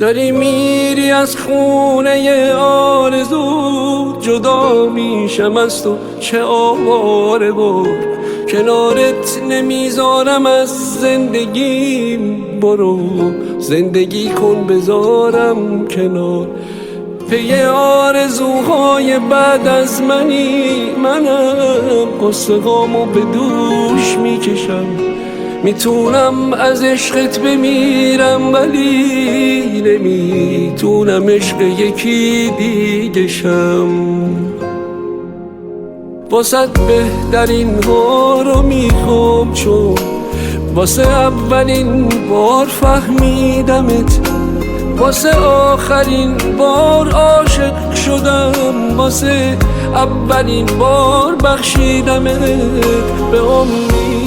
داری میری از خونه آرزو، جدا میشم از تو چه آواره بار، کنارت نمیذارم از زندگیم، برو زندگی کن بذارم کنار. پی آرزوهای بعد از منم قصه غامو به دوش میکشم، میتونم از عشقت بمیرم ولی نمیتونم عشق یکی دیگه شم. واسه بهترین ها رو میخوام، چون واسه اولین بار فهمیدمت، واسه آخرین بار عاشق شدم، واسه اولین بار بخشیدمت به امید